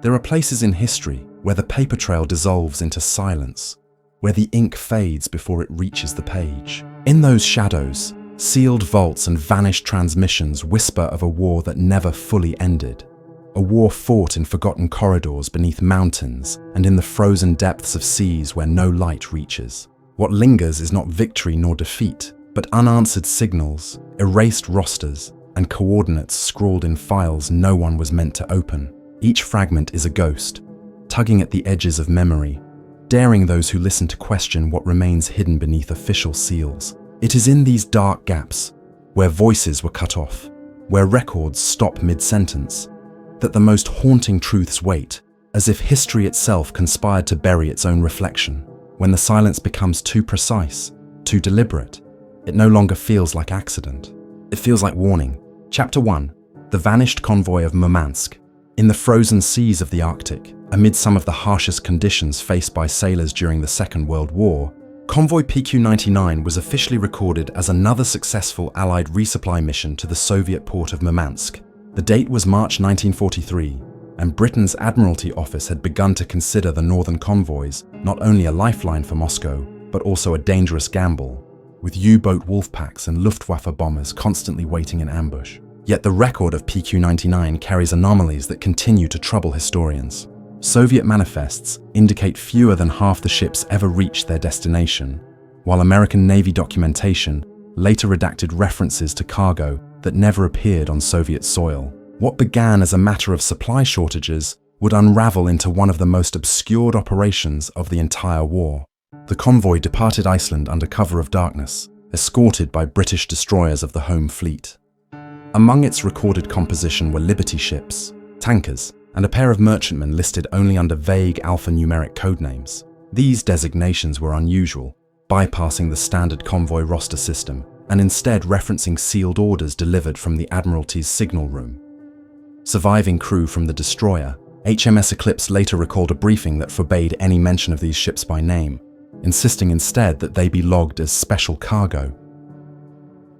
There are places in history where the paper trail dissolves into silence, where the ink fades before it reaches the page. In those shadows, sealed vaults and vanished transmissions whisper of a war that never fully ended. A war fought in forgotten corridors beneath mountains and in the frozen depths of seas where no light reaches. What lingers is not victory nor defeat, but unanswered signals, erased rosters, and coordinates scrawled in files no one was meant to open. Each fragment is a ghost, tugging at the edges of memory, daring those who listen to question what remains hidden beneath official seals. It is in these dark gaps, where voices were cut off, where records stop mid-sentence, that the most haunting truths wait, as if history itself conspired to bury its own reflection. When the silence becomes too precise, too deliberate, it no longer feels like accident. It feels like warning. Chapter 1. The Vanished Convoy of Murmansk. In the frozen seas of the Arctic, amid some of the harshest conditions faced by sailors during the Second World War, Convoy PQ-99 was officially recorded as another successful Allied resupply mission to the Soviet port of Murmansk. The date was March 1943, and Britain's Admiralty Office had begun to consider the northern convoys not only a lifeline for Moscow, but also a dangerous gamble, with U-boat wolfpacks and Luftwaffe bombers constantly waiting in ambush. Yet the record of PQ-99 carries anomalies that continue to trouble historians. Soviet manifests indicate fewer than half the ships ever reached their destination, while American Navy documentation later redacted references to cargo that never appeared on Soviet soil. What began as a matter of supply shortages would unravel into one of the most obscured operations of the entire war. The convoy departed Iceland under cover of darkness, escorted by British destroyers of the home fleet. Among its recorded composition were Liberty ships, tankers, and a pair of merchantmen listed only under vague alphanumeric codenames. These designations were unusual, bypassing the standard convoy roster system and instead referencing sealed orders delivered from the Admiralty's signal room. Surviving crew from the destroyer, HMS Eclipse later recalled a briefing that forbade any mention of these ships by name, insisting instead that they be logged as special cargo.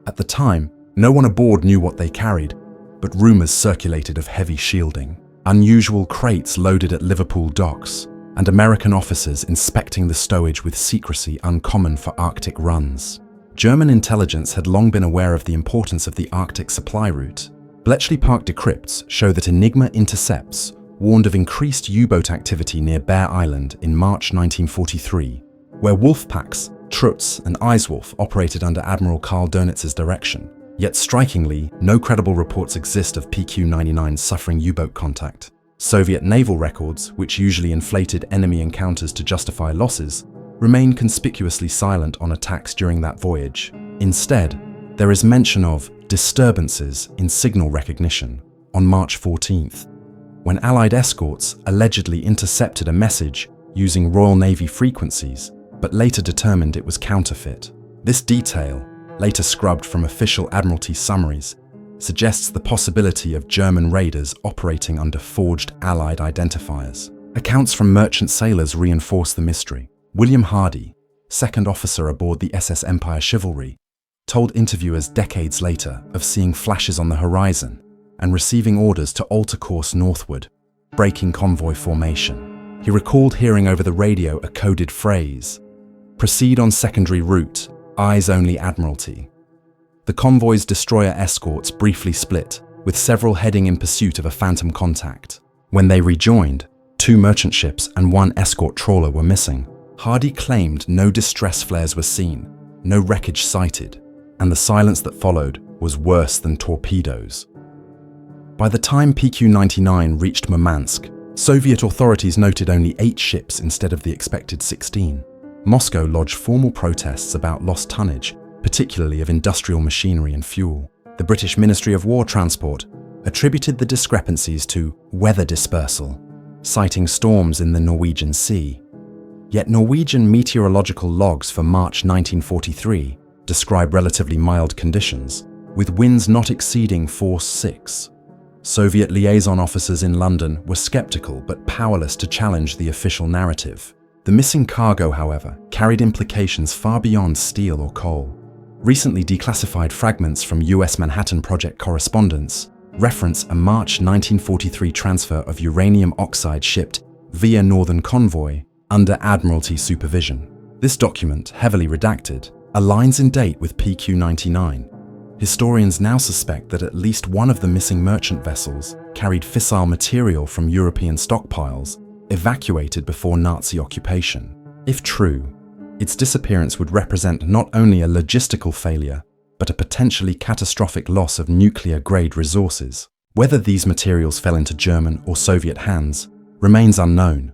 At the time, no one aboard knew what they carried, but rumors circulated of heavy shielding, unusual crates loaded at Liverpool docks, and American officers inspecting the stowage with secrecy uncommon for Arctic runs. German intelligence had long been aware of the importance of the Arctic supply route. Bletchley Park decrypts show that Enigma intercepts warned of increased U-boat activity near Bear Island in March 1943, where wolfpacks, Trutz and Eiswolf operated under Admiral Karl Dönitz's direction. Yet strikingly, no credible reports exist of PQ-99 suffering U-boat contact. Soviet naval records, which usually inflated enemy encounters to justify losses, remain conspicuously silent on attacks during that voyage. Instead, there is mention of disturbances in signal recognition on March 14th, when Allied escorts allegedly intercepted a message using Royal Navy frequencies, but later determined it was counterfeit. This detail, later scrubbed from official Admiralty summaries, suggests the possibility of German raiders operating under forged Allied identifiers. Accounts from merchant sailors reinforce the mystery. William Hardy, second officer aboard the SS Empire Chivalry, told interviewers decades later of seeing flashes on the horizon and receiving orders to alter course northward, breaking convoy formation. He recalled hearing over the radio a coded phrase, "Proceed on secondary route, eyes only Admiralty." The convoy's destroyer escorts briefly split, with several heading in pursuit of a phantom contact. When they rejoined, 2 merchant ships and 1 escort trawler were missing. Hardy claimed no distress flares were seen, no wreckage sighted, and the silence that followed was worse than torpedoes. By the time PQ-99 reached Murmansk, Soviet authorities noted only 8 ships instead of the expected 16. Moscow lodged formal protests about lost tonnage, particularly of industrial machinery and fuel. The British Ministry of War Transport attributed the discrepancies to weather dispersal, citing storms in the Norwegian Sea. Yet Norwegian meteorological logs for March 1943 describe relatively mild conditions, with winds not exceeding force 6. Soviet liaison officers in London were skeptical but powerless to challenge the official narrative. The missing cargo, however, carried implications far beyond steel or coal. Recently declassified fragments from US Manhattan Project correspondence reference a March 1943 transfer of uranium oxide shipped via Northern Convoy under Admiralty supervision. This document, heavily redacted, aligns in date with PQ-99. Historians now suspect that at least one of the missing merchant vessels carried fissile material from European stockpiles evacuated before Nazi occupation. If true, its disappearance would represent not only a logistical failure, but a potentially catastrophic loss of nuclear-grade resources. Whether these materials fell into German or Soviet hands remains unknown,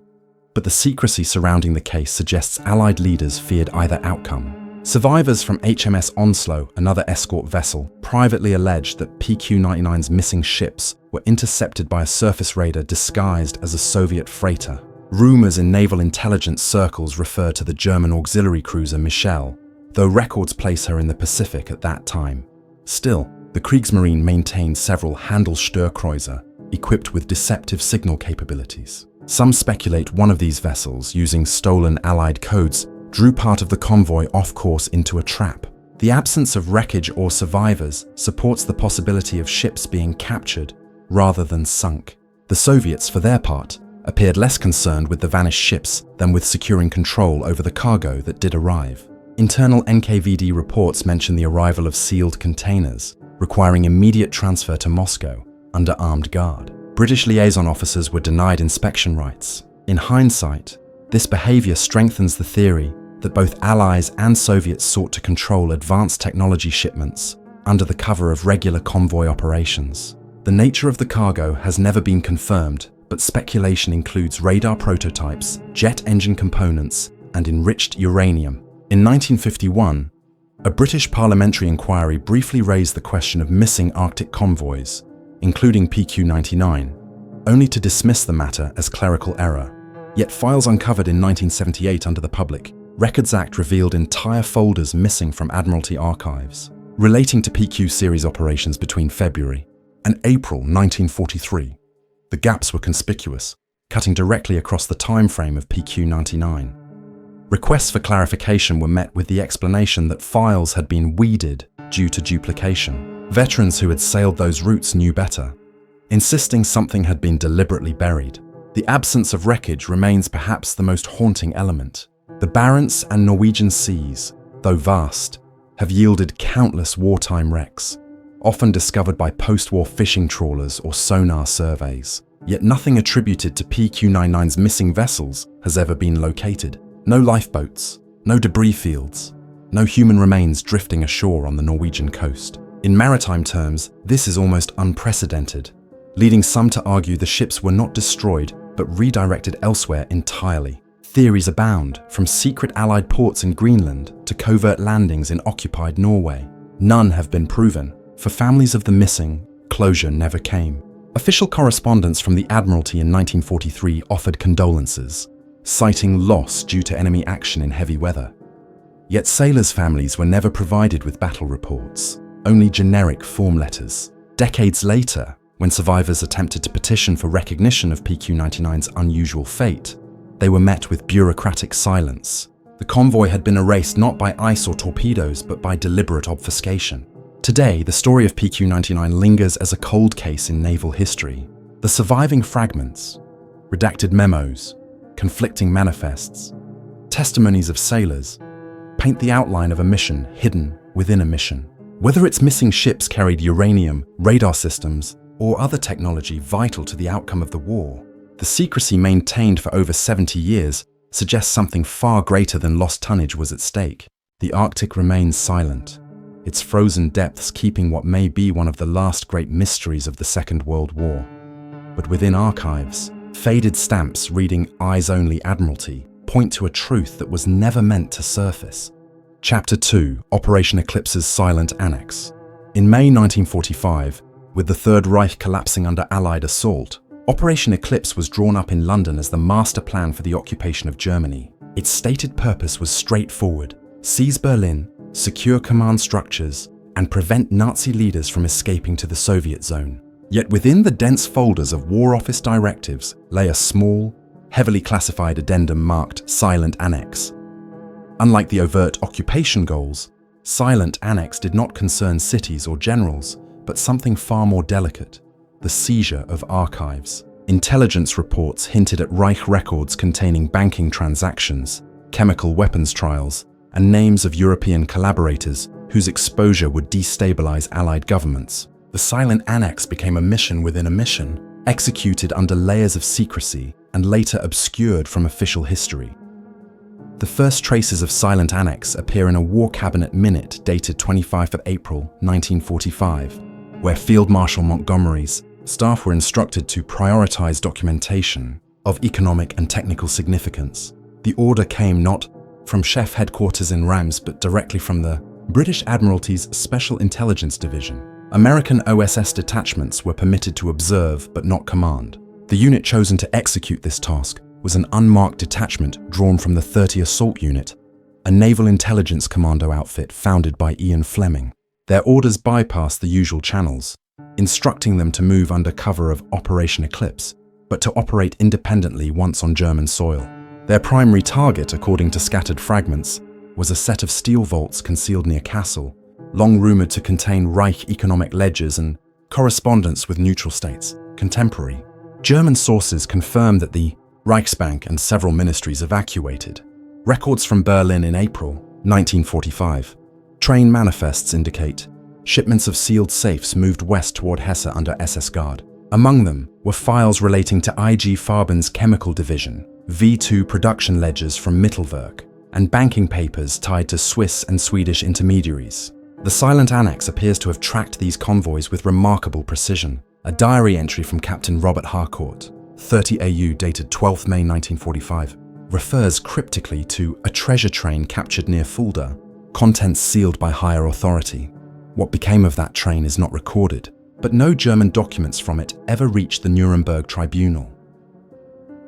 but the secrecy surrounding the case suggests Allied leaders feared either outcome. Survivors from HMS Onslow, another escort vessel, privately alleged that PQ-99's missing ships were intercepted by a surface raider disguised as a Soviet freighter. Rumors in naval intelligence circles refer to the German auxiliary cruiser Michel, though records place her in the Pacific at that time. Still, the Kriegsmarine maintained several Handelsstörkreuzer equipped with deceptive signal capabilities. Some speculate one of these vessels, using stolen Allied codes, drew part of the convoy off course into a trap. The absence of wreckage or survivors supports the possibility of ships being captured rather than sunk. The Soviets, for their part, appeared less concerned with the vanished ships than with securing control over the cargo that did arrive. Internal NKVD reports mention the arrival of sealed containers, requiring immediate transfer to Moscow under armed guard. British liaison officers were denied inspection rights. In hindsight, this behavior strengthens the theory that both Allies and Soviets sought to control advanced technology shipments under the cover of regular convoy operations. The nature of the cargo has never been confirmed, but speculation includes radar prototypes, jet engine components, and enriched uranium. In 1951, a British parliamentary inquiry briefly raised the question of missing Arctic convoys, including PQ-99, only to dismiss the matter as clerical error. Yet files uncovered in 1978 under the Public Records Act revealed entire folders missing from Admiralty archives, relating to PQ series operations between February and April 1943. The gaps were conspicuous, cutting directly across the time frame of PQ-99. Requests for clarification were met with the explanation that files had been weeded due to duplication. Veterans who had sailed those routes knew better, insisting something had been deliberately buried. The absence of wreckage remains perhaps the most haunting element. The Barents and Norwegian seas, though vast, have yielded countless wartime wrecks, often discovered by post-war fishing trawlers or sonar surveys. Yet nothing attributed to PQ-99's missing vessels has ever been located. No lifeboats, no debris fields, no human remains drifting ashore on the Norwegian coast. In maritime terms, this is almost unprecedented, leading some to argue the ships were not destroyed but redirected elsewhere entirely. Theories abound, from secret Allied ports in Greenland to covert landings in occupied Norway. None have been proven. For families of the missing, closure never came. Official correspondence from the Admiralty in 1943 offered condolences, citing loss due to enemy action in heavy weather. Yet sailors' families were never provided with battle reports, only generic form letters. Decades later, when survivors attempted to petition for recognition of PQ-99's unusual fate, they were met with bureaucratic silence. The convoy had been erased not by ice or torpedoes, but by deliberate obfuscation. Today, the story of PQ-99 lingers as a cold case in naval history. The surviving fragments, redacted memos, conflicting manifests, testimonies of sailors, paint the outline of a mission hidden within a mission. Whether its missing ships carried uranium, radar systems, or other technology vital to the outcome of the war, the secrecy maintained for over 70 years suggests something far greater than lost tonnage was at stake. The Arctic remains silent, its frozen depths keeping what may be one of the last great mysteries of the Second World War. But within archives, faded stamps reading Eyes Only Admiralty point to a truth that was never meant to surface. Chapter 2, Operation Eclipse's Silent Annex. In May 1945, with the Third Reich collapsing under Allied assault, Operation Eclipse was drawn up in London as the master plan for the occupation of Germany. Its stated purpose was straightforward: seize Berlin, secure command structures, and prevent Nazi leaders from escaping to the Soviet zone. Yet within the dense folders of War Office directives lay a small, heavily classified addendum marked Silent Annex. Unlike the overt occupation goals, Silent Annex did not concern cities or generals, but something far more delicate: the seizure of archives. Intelligence reports hinted at Reich records containing banking transactions, chemical weapons trials, and names of European collaborators whose exposure would destabilize Allied governments. The silent Annex became a mission within a mission, executed under layers of secrecy and later obscured from official history. The first traces of silent Annex appear in a War Cabinet minute dated 25 April 1945, where Field Marshal Montgomery's staff were instructed to prioritize documentation of economic and technical significance. The order came not from Chef Headquarters in Reims but directly from the British Admiralty's Special Intelligence Division. American OSS detachments were permitted to observe but not command. The unit chosen to execute this task was an unmarked detachment drawn from the 30 Assault Unit, a naval intelligence commando outfit founded by Ian Fleming. Their orders bypassed the usual channels, instructing them to move under cover of Operation Eclipse, but to operate independently once on German soil. Their primary target, according to scattered fragments, was a set of steel vaults concealed near Kassel, long rumoured to contain Reich economic ledgers and correspondence with neutral states, contemporary. German sources confirmed that the Reichsbank and several ministries evacuated. Records from Berlin in April 1945. Train manifests indicate shipments of sealed safes moved west toward Hesse under SS Guard. Among them were files relating to IG Farben's chemical division, V2 production ledgers from Mittelwerk, and banking papers tied to Swiss and Swedish intermediaries. The silent Annex appears to have tracked these convoys with remarkable precision. A diary entry from Captain Robert Harcourt, 30 AU dated 12 May 1945, refers cryptically to a treasure train captured near Fulda, contents sealed by higher authority. What became of that train is not recorded, but no German documents from it ever reached the Nuremberg tribunal.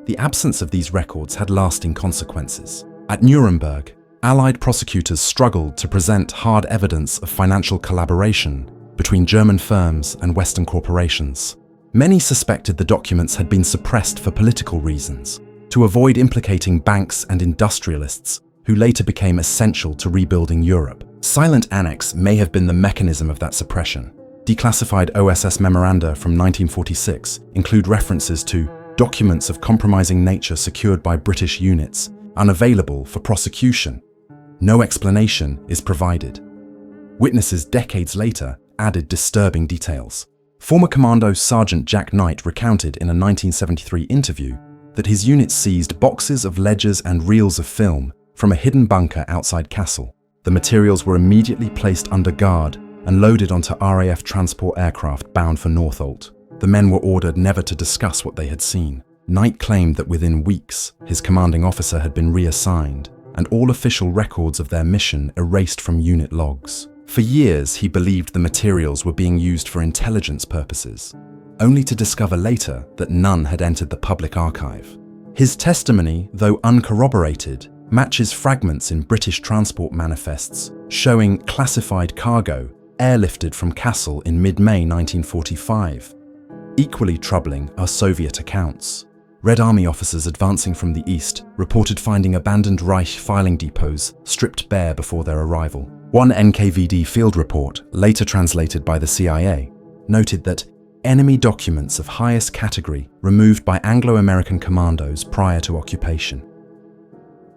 The absence of these records had lasting consequences. At Nuremberg, Allied prosecutors struggled to present hard evidence of financial collaboration between German firms and Western corporations. Many suspected the documents had been suppressed for political reasons, to avoid implicating banks and industrialists who later became essential to rebuilding Europe. Silent Annex may have been the mechanism of that suppression. Declassified OSS memoranda from 1946 include references to documents of compromising nature secured by British units, unavailable for prosecution. No explanation is provided. Witnesses decades later added disturbing details. Former Commando Sergeant Jack Knight recounted in a 1973 interview that his unit seized boxes of ledgers and reels of film from a hidden bunker outside Kassel. The materials were immediately placed under guard and loaded onto RAF transport aircraft bound for Northolt. The men were ordered never to discuss what they had seen. Knight claimed that within weeks, his commanding officer had been reassigned and all official records of their mission erased from unit logs. For years, he believed the materials were being used for intelligence purposes, only to discover later that none had entered the public archive. His testimony, though uncorroborated, matches fragments in British transport manifests showing classified cargo airlifted from Kassel in mid-May 1945. Equally troubling are Soviet accounts. Red Army officers advancing from the east reported finding abandoned Reich filing depots stripped bare before their arrival. One NKVD field report, later translated by the CIA, noted that enemy documents of highest category removed by Anglo-American commandos prior to occupation.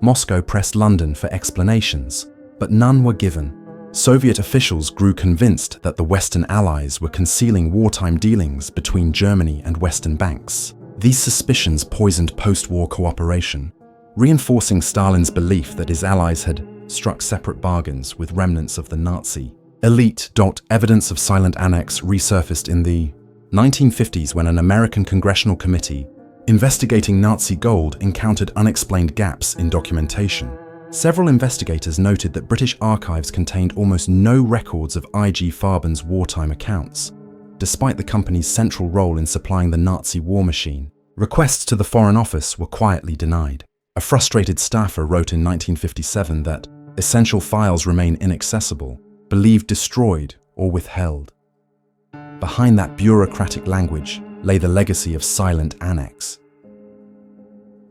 Moscow pressed London for explanations, but none were given. Soviet officials grew convinced that the Western Allies were concealing wartime dealings between Germany and Western banks. These suspicions poisoned post-war cooperation, reinforcing Stalin's belief that his allies had struck separate bargains with remnants of the Nazi elite. Evidence of silent Annex resurfaced in the 1950s when an American congressional committee investigating Nazi gold encountered unexplained gaps in documentation. Several investigators noted that British archives contained almost no records of IG Farben's wartime accounts, despite the company's central role in supplying the Nazi war machine. Requests to the Foreign Office were quietly denied. A frustrated staffer wrote in 1957 that essential files remain inaccessible, believed destroyed or withheld. Behind that bureaucratic language lay the legacy of silent Annex.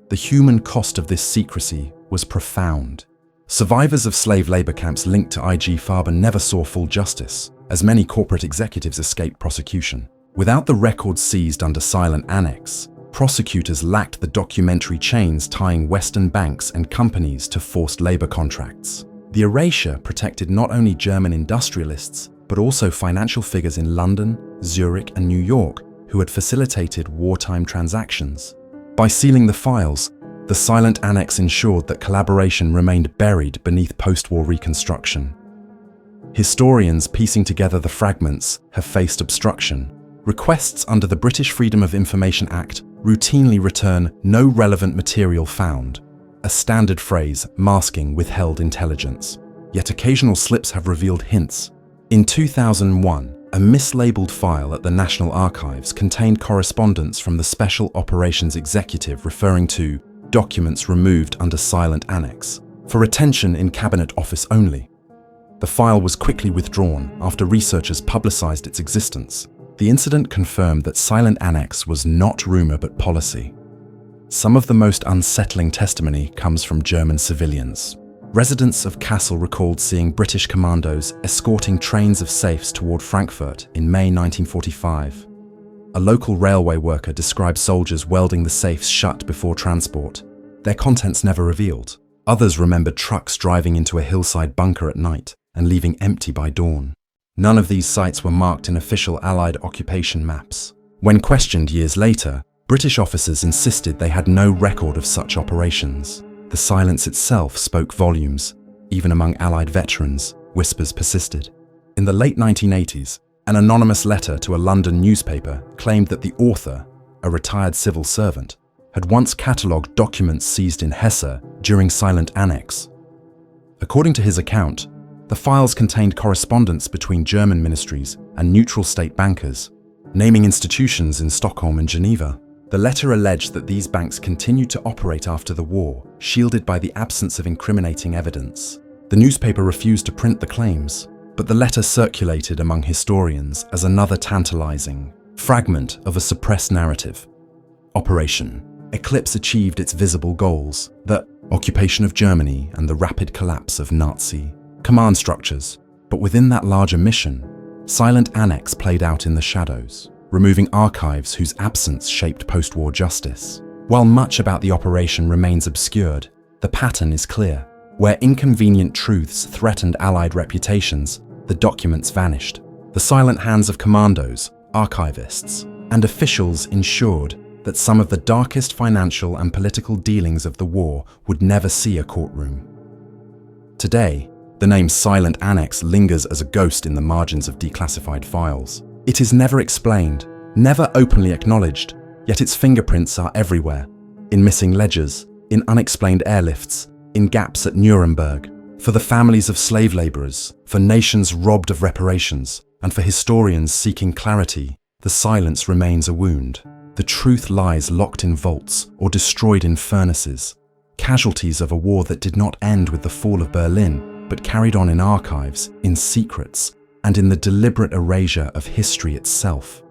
The human cost of this secrecy was profound. Survivors of slave labor camps linked to IG Farben never saw full justice, as many corporate executives escaped prosecution. Without the records seized under silent Annex, prosecutors lacked the documentary chains tying Western banks and companies to forced labor contracts. The erasure protected not only German industrialists, but also financial figures in London, Zurich, and New York who had facilitated wartime transactions. By sealing the files, the silent Annex ensured that collaboration remained buried beneath post-war reconstruction. Historians piecing together the fragments have faced obstruction. Requests under the British Freedom of Information Act routinely return "no relevant material found," a standard phrase masking withheld intelligence. Yet occasional slips have revealed hints. In 2001, a mislabeled file at the National Archives contained correspondence from the Special Operations Executive referring to documents removed under silent Annex, for retention in Cabinet Office only. The file was quickly withdrawn after researchers publicized its existence. The incident confirmed that silent Annex was not rumor but policy. Some of the most unsettling testimony comes from German civilians. Residents of Kassel recalled seeing British commandos escorting trains of safes toward Frankfurt in May 1945. A local railway worker described soldiers welding the safes shut before transport, their contents never revealed. Others remembered trucks driving into a hillside bunker at night and leaving empty by dawn. None of these sites were marked in official Allied occupation maps. When questioned years later, British officers insisted they had no record of such operations. The silence itself spoke volumes. Even among Allied veterans, whispers persisted. In the late 1980s, an anonymous letter to a London newspaper claimed that the author, a retired civil servant, had once catalogued documents seized in Hesse during silent Annex. According to his account, the files contained correspondence between German ministries and neutral state bankers, naming institutions in Stockholm and Geneva. The letter alleged that these banks continued to operate after the war, shielded by the absence of incriminating evidence. The newspaper refused to print the claims, but the letter circulated among historians as another tantalizing fragment of a suppressed narrative. Operation Eclipse achieved its visible goals, the occupation of Germany and the rapid collapse of Nazi command structures. But within that larger mission, silent Annex played out in the shadows, removing archives whose absence shaped post-war justice. While much about the operation remains obscured, the pattern is clear. Where inconvenient truths threatened Allied reputations, the documents vanished. The silent hands of commandos, archivists, and officials ensured that some of the darkest financial and political dealings of the war would never see a courtroom. Today, the name silent Annex lingers as a ghost in the margins of declassified files. It is never explained, never openly acknowledged, yet its fingerprints are everywhere, in missing ledgers, in unexplained airlifts, in gaps at Nuremberg, for the families of slave laborers, for nations robbed of reparations, and for historians seeking clarity. The silence remains a wound. The truth lies locked in vaults or destroyed in furnaces, casualties of a war that did not end with the fall of Berlin, but carried on in archives, in secrets, and in the deliberate erasure of history itself.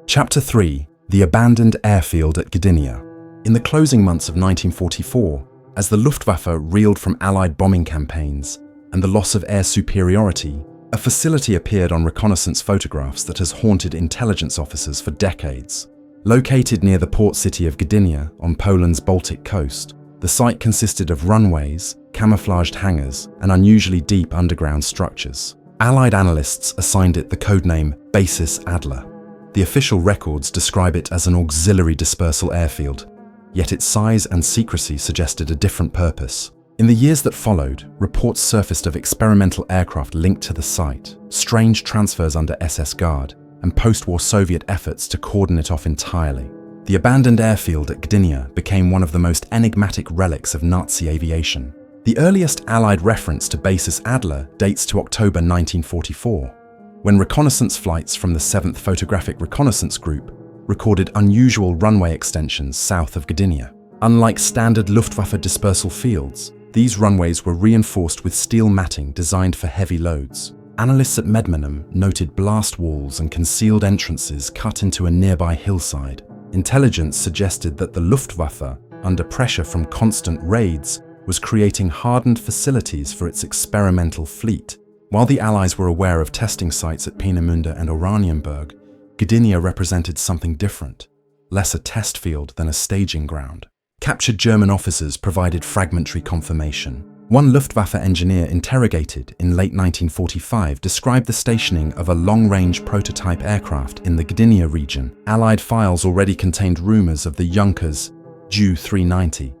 Chapter 3: The Abandoned Airfield at Gdynia. In the closing months of 1944, as the Luftwaffe reeled from Allied bombing campaigns and the loss of air superiority, a facility appeared on reconnaissance photographs that has haunted intelligence officers for decades. Located near the port city of Gdynia on Poland's Baltic coast, the site consisted of runways, camouflaged hangars, and unusually deep underground structures. Allied analysts assigned it the codename Basis Adler. The official records describe it as an auxiliary dispersal airfield, yet its size and secrecy suggested a different purpose. In the years that followed, reports surfaced of experimental aircraft linked to the site, strange transfers under SS Guard, and post-war Soviet efforts to cordon it off entirely. The abandoned airfield at Gdynia became one of the most enigmatic relics of Nazi aviation. The earliest Allied reference to Basis Adler dates to October 1944, when reconnaissance flights from the 7th Photographic Reconnaissance Group recorded unusual runway extensions south of Gdynia. Unlike standard Luftwaffe dispersal fields, these runways were reinforced with steel matting designed for heavy loads. Analysts at Medmenham noted blast walls and concealed entrances cut into a nearby hillside. Intelligence suggested that the Luftwaffe, under pressure from constant raids, was creating hardened facilities for its experimental fleet. While the Allies were aware of testing sites at Peenemünde and Oranienburg, Gdynia represented something different, less a test field than a staging ground. Captured German officers provided fragmentary confirmation. One Luftwaffe engineer interrogated in late 1945 described the stationing of a long-range prototype aircraft in the Gdynia region. Allied files already contained rumors of the Junkers Ju-390,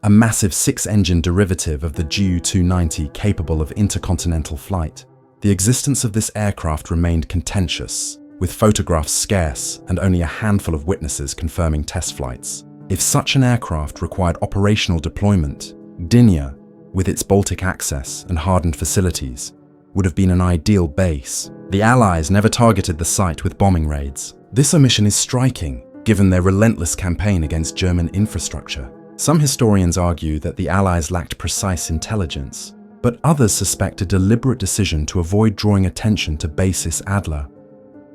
a massive six-engine derivative of the Ju-290 capable of intercontinental flight. The existence of this aircraft remained contentious, with photographs scarce and only a handful of witnesses confirming test flights. If such an aircraft required operational deployment, Gdynia, with its Baltic access and hardened facilities, would have been an ideal base. The Allies never targeted the site with bombing raids. This omission is striking, given their relentless campaign against German infrastructure. Some historians argue that the Allies lacked precise intelligence, but others suspect a deliberate decision to avoid drawing attention to Basis Adler.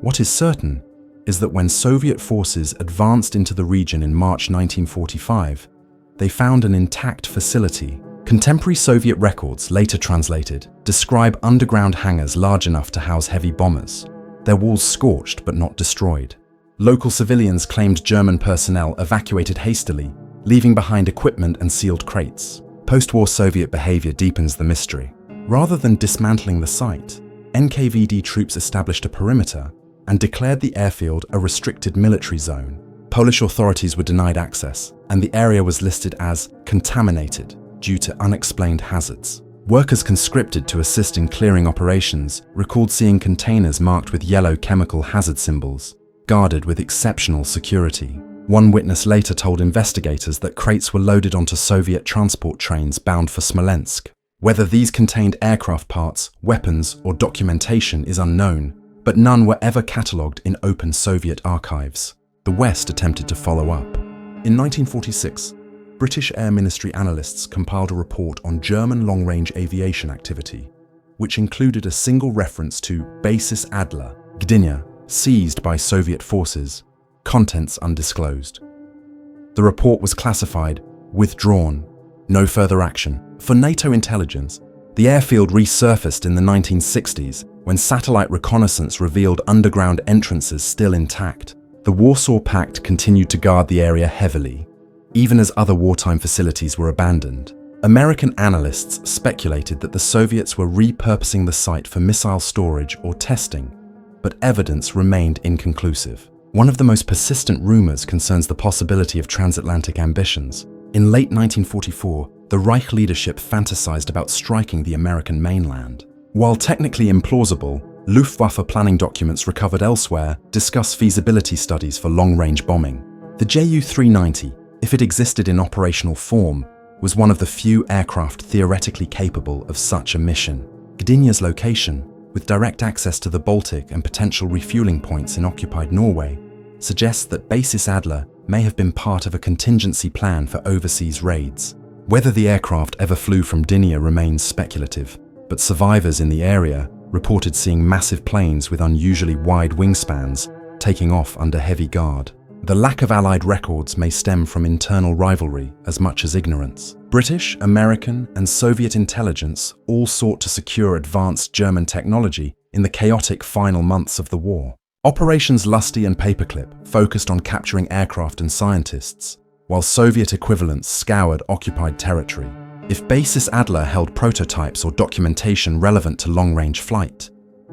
What is certain is that when Soviet forces advanced into the region in March 1945, they found an intact facility. Contemporary Soviet records, later translated, describe underground hangars large enough to house heavy bombers, their walls scorched but not destroyed. Local civilians claimed German personnel evacuated hastily, leaving behind equipment and sealed crates. Post-war Soviet behavior deepens the mystery. Rather than dismantling the site, NKVD troops established a perimeter and declared the airfield a restricted military zone. Polish authorities were denied access, and the area was listed as contaminated due to unexplained hazards. Workers conscripted to assist in clearing operations recalled seeing containers marked with yellow chemical hazard symbols, guarded with exceptional security. One witness later told investigators that crates were loaded onto Soviet transport trains bound for Smolensk. Whether these contained aircraft parts, weapons, or documentation is unknown, but none were ever catalogued in open Soviet archives. The West attempted to follow up. In 1946, British Air Ministry analysts compiled a report on German long-range aviation activity, which included a single reference to Basis Adler, Gdynia, seized by Soviet forces, contents undisclosed. The report was classified, withdrawn, no further action. For NATO intelligence, the airfield resurfaced in the 1960s when satellite reconnaissance revealed underground entrances still intact. The Warsaw Pact continued to guard the area heavily, even as other wartime facilities were abandoned. American analysts speculated that the Soviets were repurposing the site for missile storage or testing, but evidence remained inconclusive. One of the most persistent rumors concerns the possibility of transatlantic ambitions. In late 1944, the Reich leadership fantasized about striking the American mainland. While technically implausible, Luftwaffe planning documents recovered elsewhere discuss feasibility studies for long-range bombing. The Ju-390, if it existed in operational form, was one of the few aircraft theoretically capable of such a mission. Gdynia's location, with direct access to the Baltic and potential refueling points in occupied Norway, suggests that Basis Adler may have been part of a contingency plan for overseas raids. Whether the aircraft ever flew from Gdynia remains speculative, but survivors in the area reported seeing massive planes with unusually wide wingspans taking off under heavy guard. The lack of Allied records may stem from internal rivalry as much as ignorance. British, American, and Soviet intelligence all sought to secure advanced German technology in the chaotic final months of the war. Operations Lusty and Paperclip focused on capturing aircraft and scientists, while Soviet equivalents scoured occupied territory. If Basis Adler held prototypes or documentation relevant to long-range flight,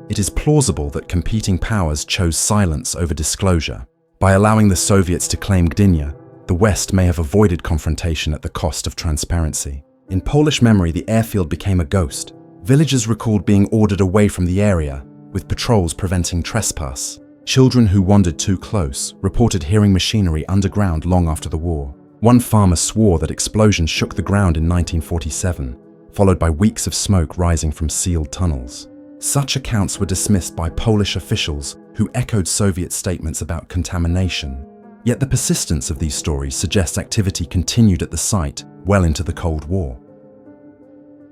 it is plausible that competing powers chose silence over disclosure. By allowing the Soviets to claim Gdynia, the West may have avoided confrontation at the cost of transparency. In Polish memory, the airfield became a ghost. Villagers recalled being ordered away from the area, with patrols preventing trespass. Children who wandered too close reported hearing machinery underground long after the war. One farmer swore that explosions shook the ground in 1947, followed by weeks of smoke rising from sealed tunnels. Such accounts were dismissed by Polish officials who echoed Soviet statements about contamination. Yet the persistence of these stories suggests activity continued at the site well into the Cold War.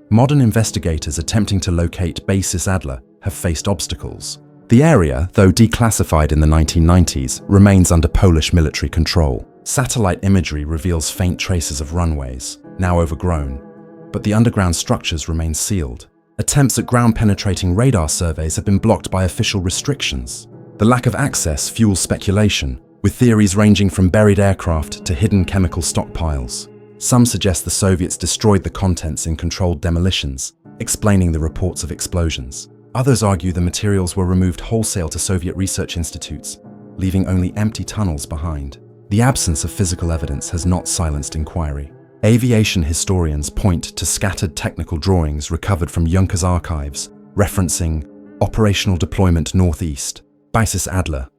Modern investigators attempting to locate Basis Adler have faced obstacles. The area, though declassified in the 1990s, remains under Polish military control. Satellite imagery reveals faint traces of runways, now overgrown, but the underground structures remain sealed. Attempts at ground-penetrating radar surveys have been blocked by official restrictions. The lack of access fuels speculation, with theories ranging from buried aircraft to hidden chemical stockpiles. Some suggest the Soviets destroyed the contents in controlled demolitions, explaining the reports of explosions. Others argue the materials were removed wholesale to Soviet research institutes, leaving only empty tunnels behind. The absence of physical evidence has not silenced inquiry. Aviation historians point to scattered technical drawings recovered from Junkers archives, referencing Operational Deployment Northeast, Basis Adler.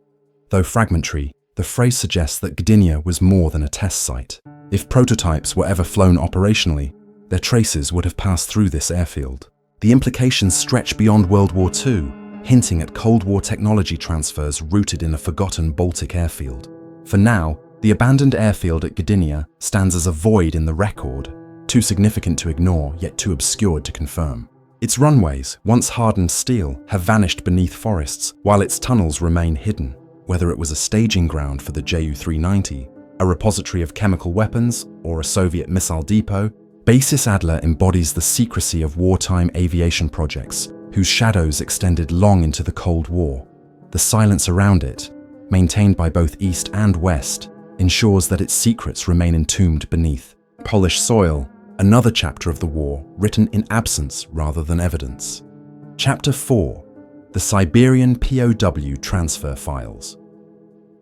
Though fragmentary, the phrase suggests that Gdynia was more than a test site. If prototypes were ever flown operationally, their traces would have passed through this airfield. The implications stretch beyond World War II, hinting at Cold War technology transfers rooted in a forgotten Baltic airfield. For now, the abandoned airfield at Gdynia stands as a void in the record, too significant to ignore, yet too obscured to confirm. Its runways, once hardened steel, have vanished beneath forests, while its tunnels remain hidden. Whether it was a staging ground for the Ju-390, a repository of chemical weapons, or a Soviet missile depot, Basis Adler embodies the secrecy of wartime aviation projects, whose shadows extended long into the Cold War. The silence around it, maintained by both East and West, ensures that its secrets remain entombed beneath Polish soil, another chapter of the war written in absence rather than evidence. Chapter 4. The Siberian POW Transfer Files.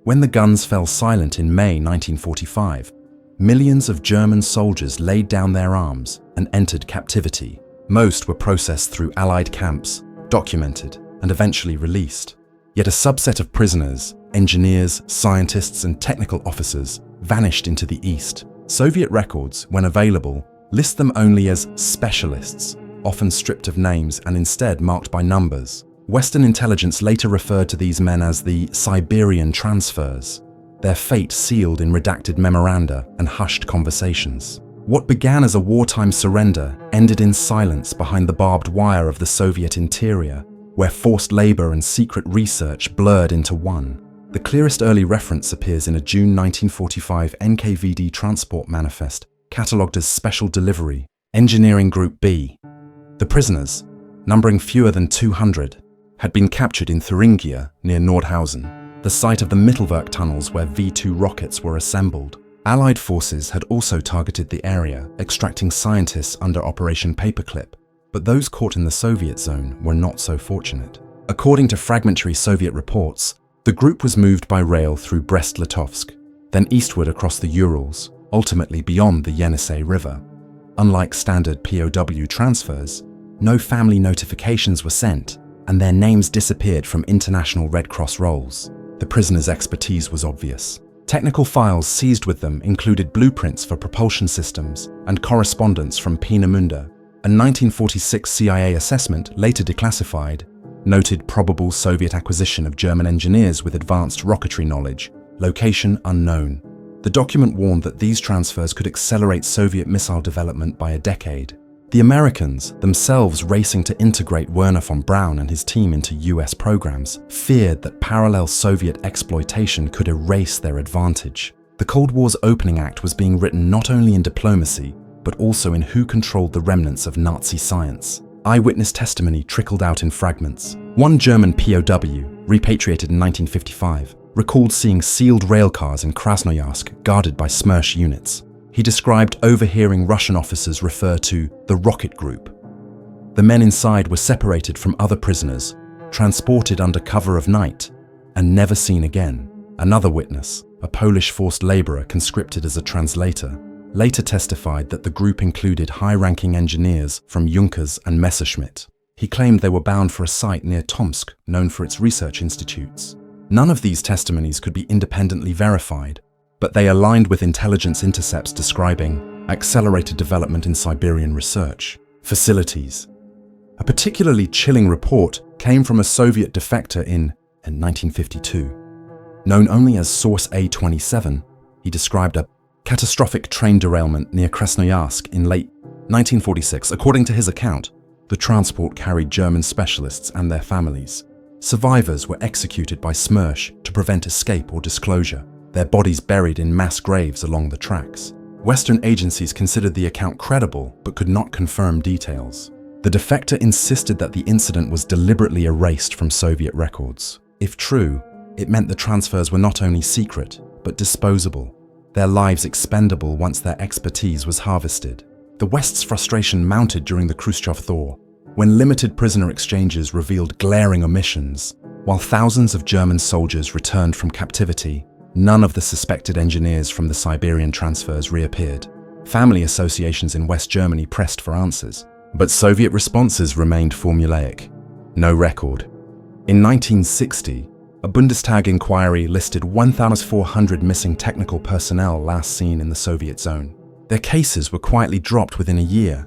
When the guns fell silent in May 1945, millions of German soldiers laid down their arms and entered captivity. Most were processed through Allied camps, documented, and eventually released. Yet a subset of prisoners, engineers, scientists, and technical officers vanished into the East. Soviet records, when available, list them only as specialists, often stripped of names and instead marked by numbers. Western intelligence later referred to these men as the Siberian transfers, their fate sealed in redacted memoranda and hushed conversations. What began as a wartime surrender ended in silence behind the barbed wire of the Soviet interior, where forced labor and secret research blurred into one. The clearest early reference appears in a June 1945 NKVD transport manifest catalogued as Special Delivery, Engineering Group B. The prisoners, numbering fewer than 200, had been captured in Thuringia near Nordhausen, the site of the Mittelwerk tunnels where V-2 rockets were assembled. Allied forces had also targeted the area, extracting scientists under Operation Paperclip, but those caught in the Soviet zone were not so fortunate. According to fragmentary Soviet reports, the group was moved by rail through Brest-Litovsk, then eastward across the Urals, ultimately beyond the Yenisei River. Unlike standard POW transfers, no family notifications were sent, and their names disappeared from International Red Cross rolls. The prisoners' expertise was obvious. Technical files seized with them included blueprints for propulsion systems and correspondence from Peenemünde. A 1946 CIA assessment, later declassified, noted probable Soviet acquisition of German engineers with advanced rocketry knowledge, location unknown. The document warned that these transfers could accelerate Soviet missile development by a decade. The Americans, themselves racing to integrate Wernher von Braun and his team into US programs, feared that parallel Soviet exploitation could erase their advantage. The Cold War's opening act was being written not only in diplomacy, but also in who controlled the remnants of Nazi science. Eyewitness testimony trickled out in fragments. One German POW, repatriated in 1955, recalled seeing sealed railcars in Krasnoyarsk guarded by Smersh units. He described overhearing Russian officers refer to the rocket group. The men inside were separated from other prisoners, transported under cover of night, and never seen again. Another witness, a Polish forced laborer conscripted as a translator, later testified that the group included high-ranking engineers from Junkers and Messerschmitt. He claimed they were bound for a site near Tomsk, known for its research institutes. None of these testimonies could be independently verified, but they aligned with intelligence intercepts describing accelerated development in Siberian research facilities. A particularly chilling report came from a Soviet defector in 1952. Known only as Source A27, he described a catastrophic train derailment near Krasnoyarsk in late 1946. According to his account, the transport carried German specialists and their families. Survivors were executed by Smersh to prevent escape or disclosure, their bodies buried in mass graves along the tracks. Western agencies considered the account credible but could not confirm details. The defector insisted that the incident was deliberately erased from Soviet records. If true, It meant the transfers were not only secret, but disposable, their lives expendable once their expertise was harvested. The West's frustration mounted during the Khrushchev thaw, when limited prisoner exchanges revealed glaring omissions. While thousands of German soldiers returned from captivity, none of the suspected engineers from the Siberian transfers reappeared. Family associations in West Germany pressed for answers, but Soviet responses remained formulaic. No record. In 1960, a Bundestag inquiry listed 1,400 missing technical personnel last seen in the Soviet zone. Their cases were quietly dropped within a year,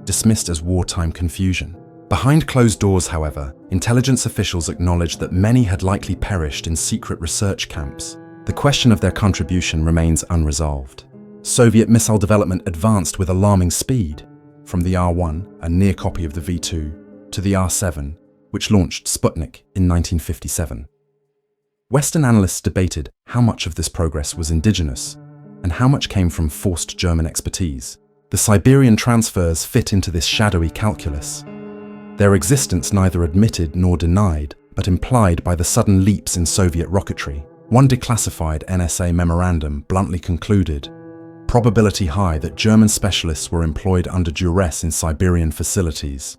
dismissed as wartime confusion. Behind closed doors, however, intelligence officials acknowledged that many had likely perished in secret research camps. The question of their contribution remains unresolved. Soviet missile development advanced with alarming speed, from the R-1, a near copy of the V-2, to the R-7, which launched Sputnik in 1957. Western analysts debated how much of this progress was indigenous and how much came from forced German expertise. The Siberian transfers fit into this shadowy calculus. Their existence neither admitted nor denied, but implied by the sudden leaps in Soviet rocketry. One declassified NSA memorandum bluntly concluded, probability high that German specialists were employed under duress in Siberian facilities.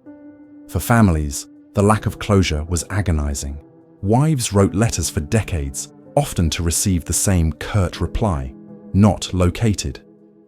For families, the lack of closure was agonizing. Wives wrote letters for decades, often to receive the same curt reply, not located.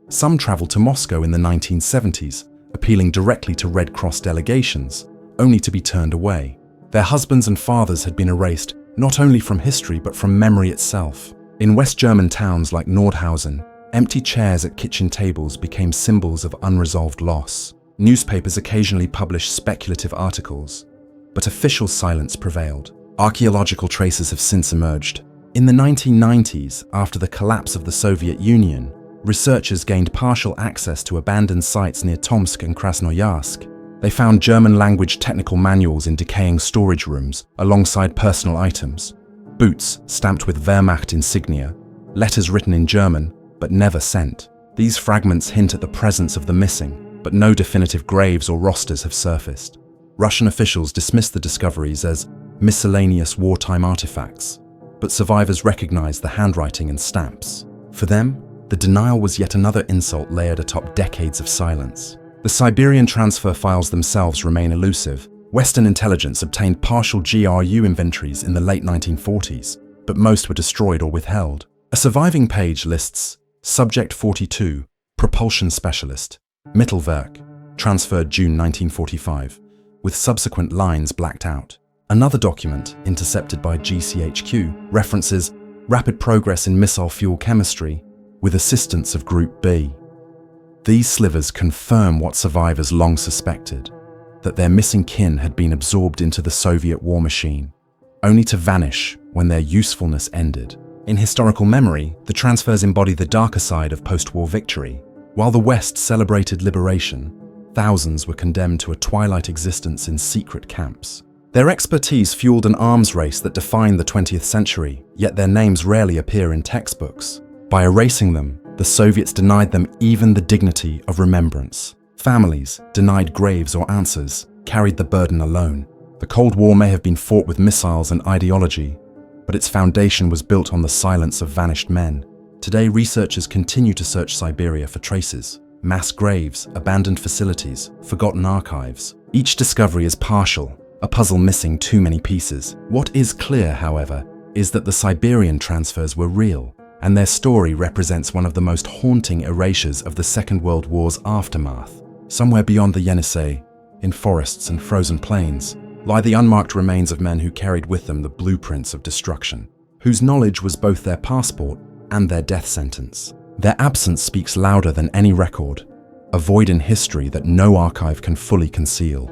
Some traveled to Moscow in the 1970s, appealing directly to Red Cross delegations, only to be turned away. Their husbands and fathers had been erased not only from history but from memory itself. In West German towns like Nordhausen, empty chairs at kitchen tables became symbols of unresolved loss. Newspapers occasionally published speculative articles, but official silence prevailed. Archaeological traces have since emerged. In the 1990s, after the collapse of the Soviet Union, researchers gained partial access to abandoned sites near Tomsk and Krasnoyarsk. They found German-language technical manuals in decaying storage rooms alongside personal items, boots stamped with Wehrmacht insignia, letters written in German but never sent. These fragments hint at the presence of the missing, but no definitive graves or rosters have surfaced. Russian officials dismissed the discoveries as miscellaneous wartime artifacts, but survivors recognized the handwriting and stamps. For them, the denial was yet another insult layered atop decades of silence. The Siberian transfer files themselves remain elusive. Western intelligence obtained partial GRU inventories in the late 1940s, but most were destroyed or withheld. A surviving page lists Subject 42, Propulsion Specialist, Mittelwerk, transferred June 1945, with subsequent lines blacked out. Another document, intercepted by GCHQ, references rapid progress in missile fuel chemistry with assistance of Group B. These slivers confirm what survivors long suspected, that their missing kin had been absorbed into the Soviet war machine, only to vanish when their usefulness ended. In historical memory, the transfers embody the darker side of post-war victory. While the West celebrated liberation, thousands were condemned to a twilight existence in secret camps. Their expertise fueled an arms race that defined the 20th century, yet their names rarely appear in textbooks. By erasing them, the Soviets denied them even the dignity of remembrance. Families, denied graves or answers, carried the burden alone. The Cold War may have been fought with missiles and ideology, but its foundation was built on the silence of vanished men. Today, researchers continue to search Siberia for traces, mass graves, abandoned facilities, forgotten archives. Each discovery is partial, a puzzle missing too many pieces. What is clear, however, is that the Siberian transfers were real, and their story represents one of the most haunting erasures of the Second World War's aftermath. Somewhere beyond the Yenisei, in forests and frozen plains, lie the unmarked remains of men who carried with them the blueprints of destruction, whose knowledge was both their passport and their death sentence. Their absence speaks louder than any record, a void in history that no archive can fully conceal.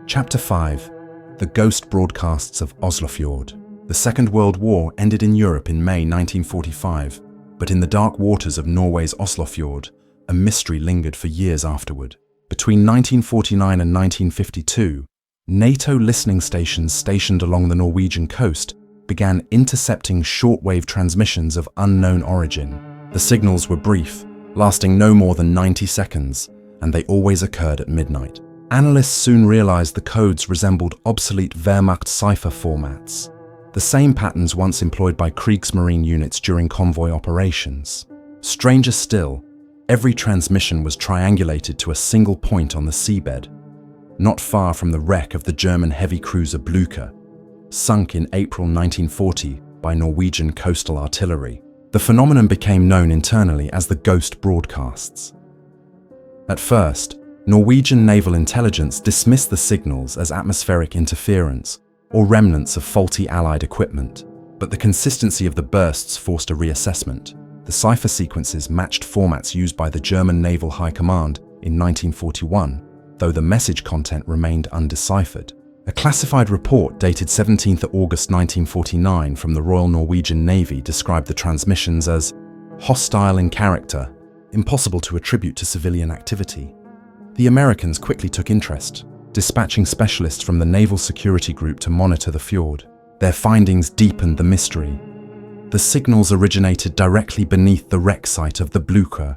Chapter 5. The Ghost Broadcasts of Oslofjord. The Second World War ended in Europe in May 1945, but in the dark waters of Norway's Oslofjord, a mystery lingered for years afterward. Between 1949 and 1952, NATO listening stations stationed along the Norwegian coast began intercepting shortwave transmissions of unknown origin. The signals were brief, lasting no more than 90 seconds, and they always occurred at midnight. Analysts soon realized the codes resembled obsolete Wehrmacht cipher formats. the same patterns once employed by Kriegsmarine units during convoy operations. Stranger still, every transmission was triangulated to a single point on the seabed, not far from the wreck of the German heavy cruiser Blücher, sunk in April 1940 by Norwegian coastal artillery. The phenomenon became known internally as the ghost broadcasts. At first, Norwegian naval intelligence dismissed the signals as atmospheric interference or remnants of faulty Allied equipment, but the consistency of the bursts forced a reassessment. The cipher sequences matched formats used by the German Naval High Command in 1941, though the message content remained undeciphered. A classified report dated 17 August 1949 from the Royal Norwegian Navy described the transmissions as hostile in character, impossible to attribute to civilian activity. The Americans quickly took interest, dispatching specialists from the Naval Security Group to monitor the fjord. Their findings deepened the mystery. The signals originated directly beneath the wreck site of the Blücher,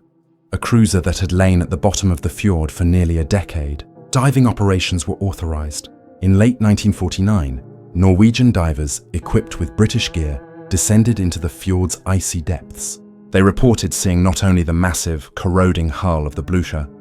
a cruiser that had lain at the bottom of the fjord for nearly a decade. Diving operations were authorized. In late 1949, Norwegian divers, equipped with British gear, descended into the fjord's icy depths. They reported seeing not only the massive, corroding hull of the Blücher,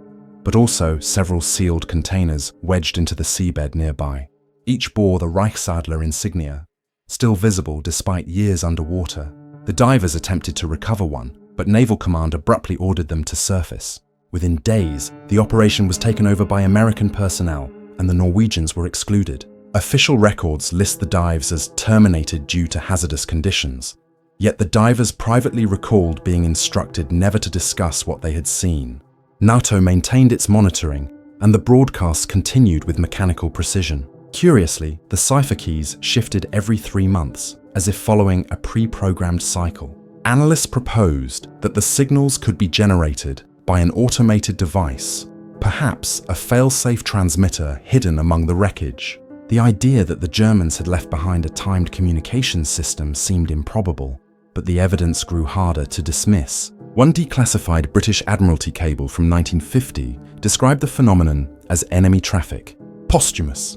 but also several sealed containers wedged into the seabed nearby. Each bore the Reichsadler insignia, still visible despite years underwater. The divers attempted to recover one, but Naval Command abruptly ordered them to surface. Within days, the operation was taken over by American personnel, and the Norwegians were excluded. Official records list the dives as terminated due to hazardous conditions, yet the divers privately recalled being instructed never to discuss what they had seen. NATO maintained its monitoring, and the broadcasts continued with mechanical precision. Curiously, the cipher keys shifted every 3 months, as if following a pre-programmed cycle. Analysts proposed that the signals could be generated by an automated device, perhaps a fail-safe transmitter hidden among the wreckage. The idea that the Germans had left behind a timed communications system seemed improbable, but the evidence grew harder to dismiss. One declassified British Admiralty cable from 1950 described the phenomenon as enemy traffic. Posthumous.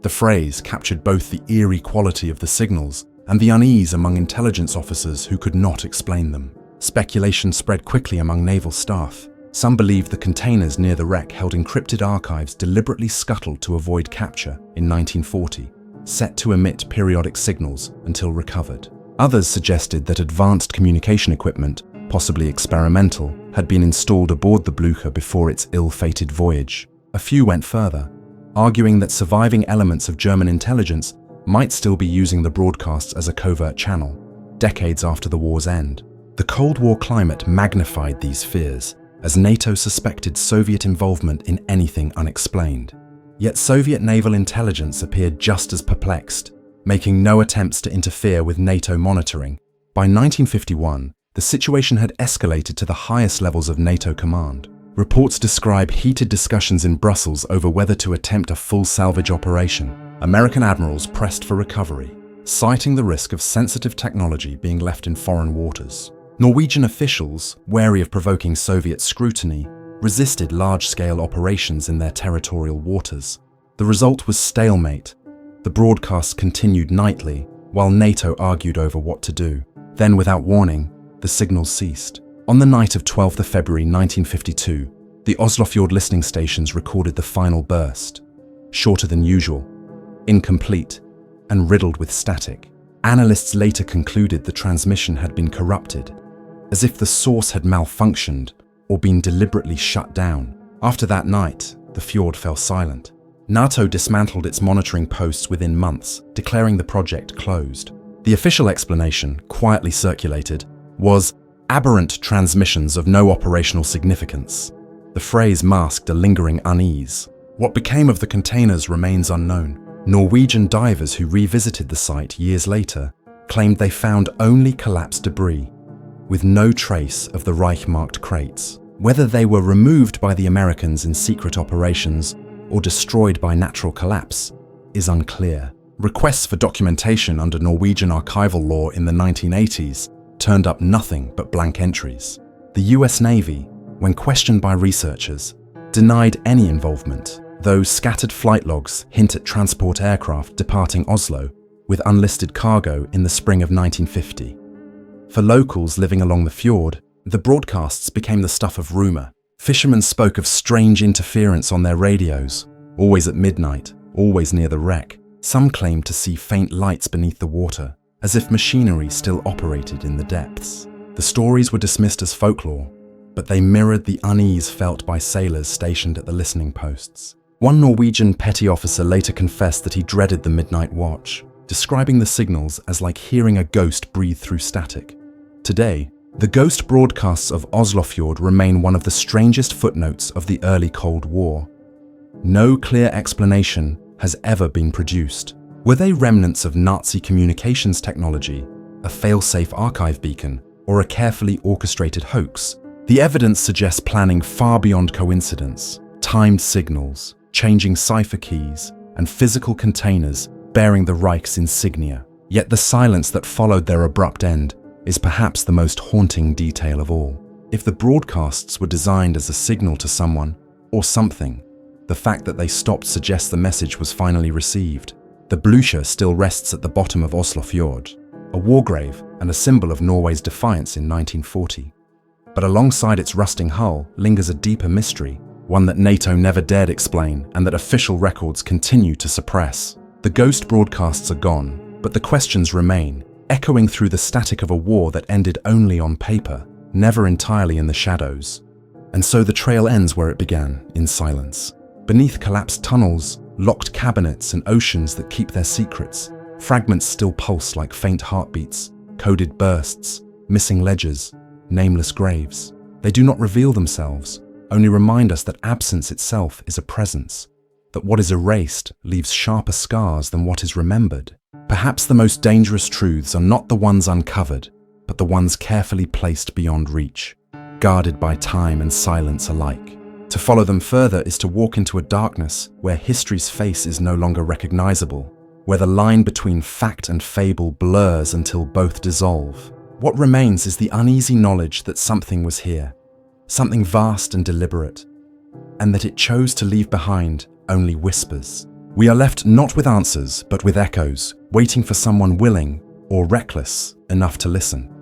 The phrase captured both the eerie quality of the signals and the unease among intelligence officers who could not explain them. Speculation spread quickly among naval staff. Some believed the containers near the wreck held encrypted archives deliberately scuttled to avoid capture in 1940, set to emit periodic signals until recovered. Others suggested that advanced communication equipment, possibly experimental, had been installed aboard the Blücher before its ill-fated voyage. A few went further, arguing that surviving elements of German intelligence might still be using the broadcasts as a covert channel, decades after the war's end. The Cold War climate magnified these fears, as NATO suspected Soviet involvement in anything unexplained. Yet Soviet naval intelligence appeared just as perplexed, making no attempts to interfere with NATO monitoring. By 1951, the situation had escalated to the highest levels of NATO command. Reports describe heated discussions in Brussels over whether to attempt a full salvage operation. American admirals pressed for recovery, citing the risk of sensitive technology being left in foreign waters. Norwegian officials, wary of provoking Soviet scrutiny, resisted large-scale operations in their territorial waters. The result was stalemate. The broadcasts continued nightly, while NATO argued over what to do. Then, without warning, the signals ceased. On the night of 12 February 1952, the Oslofjord listening stations recorded the final burst, shorter than usual, incomplete, and riddled with static. Analysts later concluded the transmission had been corrupted, as if the source had malfunctioned or been deliberately shut down. After that night, the fjord fell silent. NATO dismantled its monitoring posts within months, declaring the project closed. The official explanation, quietly circulated, was aberrant transmissions of no operational significance. The phrase masked a lingering unease. What became of the containers remains unknown. Norwegian divers who revisited the site years later claimed they found only collapsed debris, with no trace of the Reich-marked crates. Whether they were removed by the Americans in secret operations or destroyed by natural collapse is unclear. Requests for documentation under Norwegian archival law in the 1980s turned up nothing but blank entries. The US Navy, when questioned by researchers, denied any involvement, though scattered flight logs hint at transport aircraft departing Oslo with unlisted cargo in the spring of 1950. For locals living along the fjord, the broadcasts became the stuff of rumour. Fishermen spoke of strange interference on their radios, always at midnight, always near the wreck. Some claimed to see faint lights beneath the water, as if machinery still operated in the depths. The stories were dismissed as folklore, but they mirrored the unease felt by sailors stationed at the listening posts. One Norwegian petty officer later confessed that he dreaded the midnight watch, describing the signals as like hearing a ghost breathe through static. Today, the ghost broadcasts of Oslofjord remain one of the strangest footnotes of the early Cold War. No clear explanation has ever been produced. Were they remnants of Nazi communications technology, a fail-safe archive beacon, or a carefully orchestrated hoax? The evidence suggests planning far beyond coincidence: timed signals, changing cipher keys, and physical containers bearing the Reich's insignia. Yet the silence that followed their abrupt end is perhaps the most haunting detail of all. If the broadcasts were designed as a signal to someone or something, the fact that they stopped suggests the message was finally received. The Blücher still rests at the bottom of Oslofjord, a war grave and a symbol of Norway's defiance in 1940. But alongside its rusting hull lingers a deeper mystery, one that NATO never dared explain and that official records continue to suppress. The ghost broadcasts are gone, but the questions remain, echoing through the static of a war that ended only on paper, never entirely in the shadows. And so the trail ends where it began, in silence. Beneath collapsed tunnels, locked cabinets, and oceans that keep their secrets, fragments still pulse like faint heartbeats, coded bursts, missing ledgers, nameless graves. They do not reveal themselves, only remind us that absence itself is a presence, that what is erased leaves sharper scars than what is remembered. Perhaps the most dangerous truths are not the ones uncovered, but the ones carefully placed beyond reach, guarded by time and silence alike. To follow them further is to walk into a darkness where history's face is no longer recognizable, where the line between fact and fable blurs until both dissolve. What remains is the uneasy knowledge that something was here, something vast and deliberate, and that it chose to leave behind only whispers. We are left not with answers, but with echoes, waiting for someone willing or reckless enough to listen.